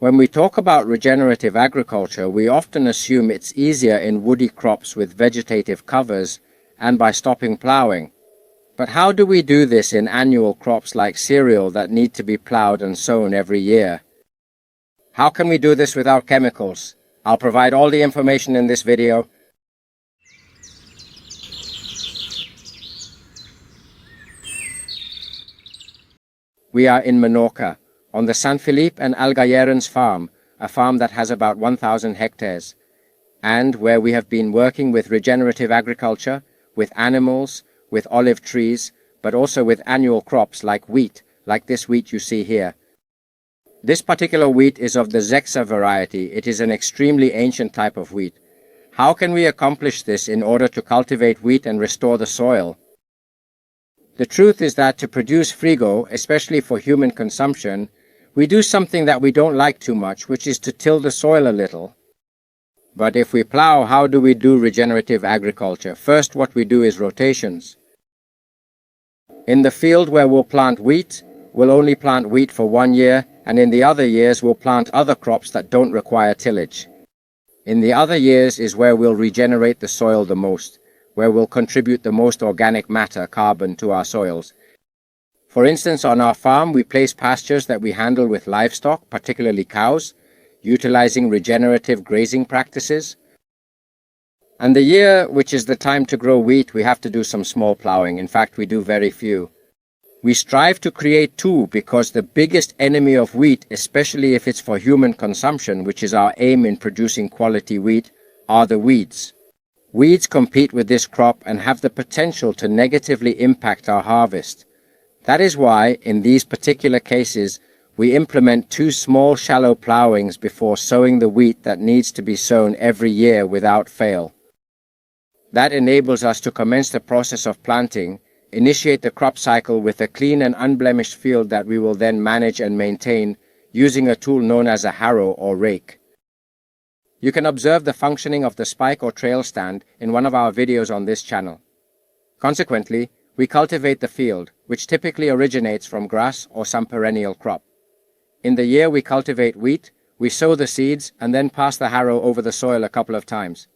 When we talk about regenerative agriculture, we often assume it's easier in woody crops with vegetative covers and by stopping plowing. But how do we do this in annual crops like cereal that need to be plowed and sown every year? How can we do this without chemicals? I'll provide all the information in this video. We are in Menorca, on the San Felipe and Algallerans farm, a farm that has about 1,000 hectares, and where we have been working with regenerative agriculture, with animals, with olive trees, but also with annual crops like wheat, like this wheat you see here. This particular wheat is of the Zexa variety. It is an extremely ancient type of wheat. How can we accomplish this in order to cultivate wheat and restore the soil? The truth is that to produce frigo, especially for human consumption, we do something that we don't like too much, which is to till the soil a little. But if we plow, how do we do regenerative agriculture? First, what we do is rotations. In the field where we'll plant wheat, we'll only plant wheat for 1 year, and in the other years we'll plant other crops that don't require tillage. In the other years is where we'll regenerate the soil the most, where we'll contribute the most organic matter, carbon, to our soils. For instance, on our farm we place pastures that we handle with livestock, particularly cows, utilizing regenerative grazing practices. And the year, which is the time to grow wheat, we have to do some small plowing. In fact, we do very few. We strive to create two because the biggest enemy of wheat, especially if it's for human consumption, which is our aim in producing quality wheat, are the weeds. Weeds compete with this crop and have the potential to negatively impact our harvest. That is why, in these particular cases, we implement two small shallow plowings before sowing the wheat that needs to be sown every year without fail. That enables us to commence the process of planting, initiate the crop cycle with a clean and unblemished field that we will then manage and maintain using a tool known as a harrow or rake. You can observe the functioning of the spike or trail stand in one of our videos on this channel. Consequently, we cultivate the field, which typically originates from grass or some perennial crop. In the year we cultivate wheat, we sow the seeds and then pass the harrow over the soil a couple of times.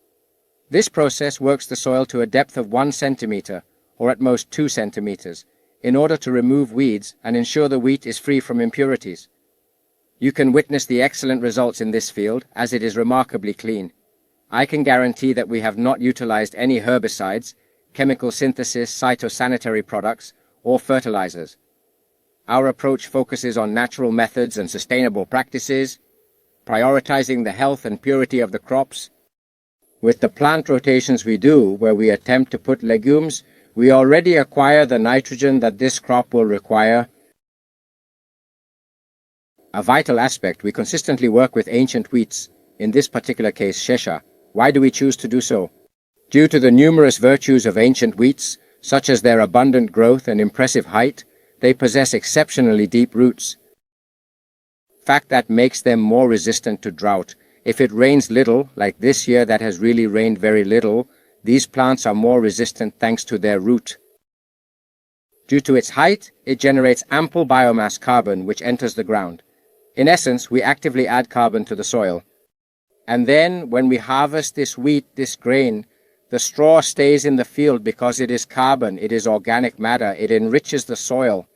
This process works the soil to a depth of 1 centimeter, or at most 2 centimeters, in order to remove weeds and ensure the wheat is free from impurities. You can witness the excellent results in this field, as it is remarkably clean. I can guarantee that we have not utilized any herbicides, chemical synthesis, phytosanitary products, or fertilizers. Our approach focuses on natural methods and sustainable practices, prioritizing the health and purity of the crops. With the plant rotations we do, where we attempt to put legumes, we already acquire the nitrogen that this crop will require. A vital aspect, we consistently work with ancient wheats, in this particular case Shesha. Why do we choose to do so? Due to the numerous virtues of ancient wheats, such as their abundant growth and impressive height, they possess exceptionally deep roots. Fact that makes them more resistant to drought. If it rains little, like this year that has really rained very little, these plants are more resistant thanks to their root. Due to its height, it generates ample biomass carbon which enters the ground. In essence, we actively add carbon to the soil. And then, when we harvest this wheat, this grain, the straw stays in the field because it is carbon, it is organic matter, it enriches the soil.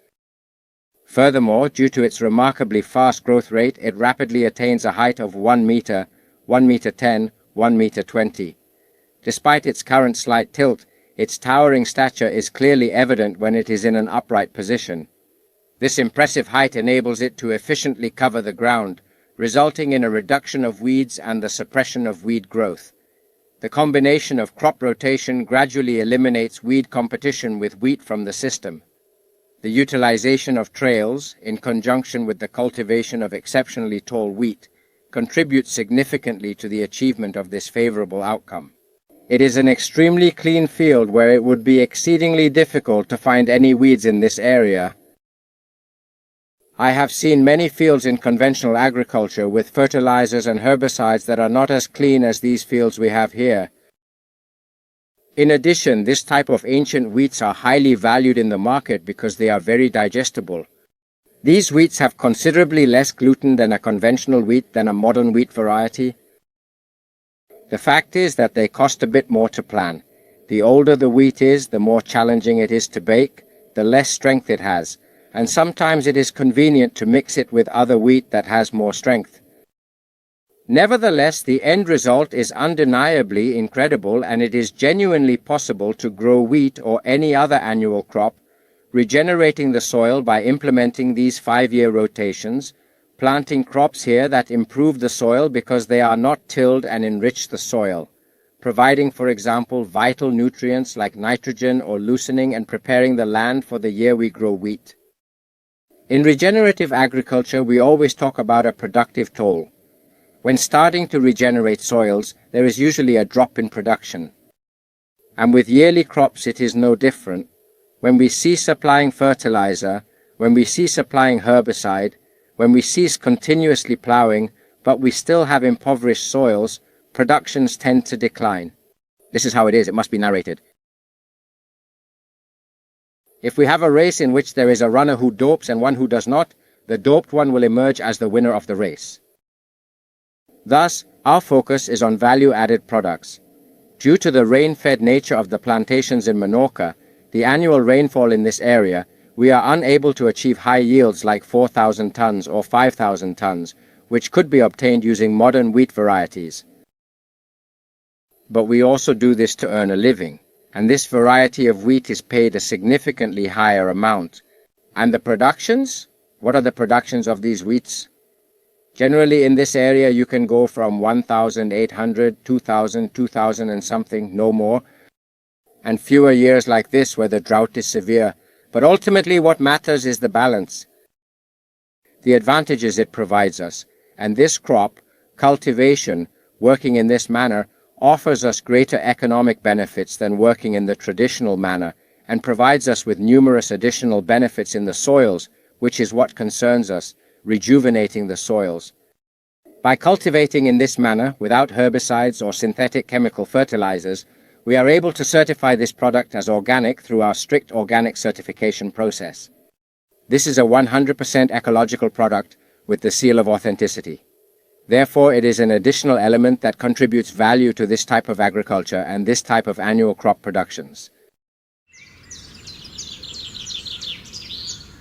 Furthermore, due to its remarkably fast growth rate, it rapidly attains a height of 1 meter, 1 meter 10, 1 meter 20. Despite its current slight tilt, its towering stature is clearly evident when it is in an upright position. This impressive height enables it to efficiently cover the ground, resulting in a reduction of weeds and the suppression of weed growth. The combination of crop rotation gradually eliminates weed competition with wheat from the system. The utilization of trails, in conjunction with the cultivation of exceptionally tall wheat, contributes significantly to the achievement of this favorable outcome. It is an extremely clean field where it would be exceedingly difficult to find any weeds in this area. I have seen many fields in conventional agriculture with fertilizers and herbicides that are not as clean as these fields we have here. In addition, this type of ancient wheats are highly valued in the market because they are very digestible. These wheats have considerably less gluten than a conventional wheat than a modern wheat variety. The fact is that they cost a bit more to plant. The older the wheat is, the more challenging it is to bake, the less strength it has, and sometimes it is convenient to mix it with other wheat that has more strength. Nevertheless, the end result is undeniably incredible, and it is genuinely possible to grow wheat or any other annual crop, regenerating the soil by implementing these 5-year rotations, planting crops here that improve the soil because they are not tilled and enrich the soil, providing, for example, vital nutrients like nitrogen or loosening and preparing the land for the year we grow wheat. In regenerative agriculture, we always talk about a productive toll. When starting to regenerate soils, there is usually a drop in production. And with yearly crops, it is no different. When we cease applying fertilizer, when we cease applying herbicide, when we cease continuously plowing, but we still have impoverished soils, productions tend to decline. This is how it is. It must be narrated. If we have a race in which there is a runner who dopes and one who does not, the doped one will emerge as the winner of the race. Thus, our focus is on value-added products. Due to the rain-fed nature of the plantations in Menorca, the annual rainfall in this area, we are unable to achieve high yields like 4,000 tons or 5,000 tons, which could be obtained using modern wheat varieties. But we also do this to earn a living, and this variety of wheat is paid a significantly higher amount. And the productions? What are the productions of these wheats? Generally in this area you can go from 1,800, 2,000, 2,000 and something, no more, and fewer years like this where the drought is severe. But ultimately what matters is the balance, the advantages it provides us, and this crop, cultivation, working in this manner, offers us greater economic benefits than working in the traditional manner, and provides us with numerous additional benefits in the soils, which is what concerns us, rejuvenating the soils. By cultivating in this manner, without herbicides or synthetic chemical fertilizers, we are able to certify this product as organic through our strict organic certification process. This is a 100% ecological product with the seal of authenticity. Therefore, it is an additional element that contributes value to this type of agriculture and this type of annual crop productions.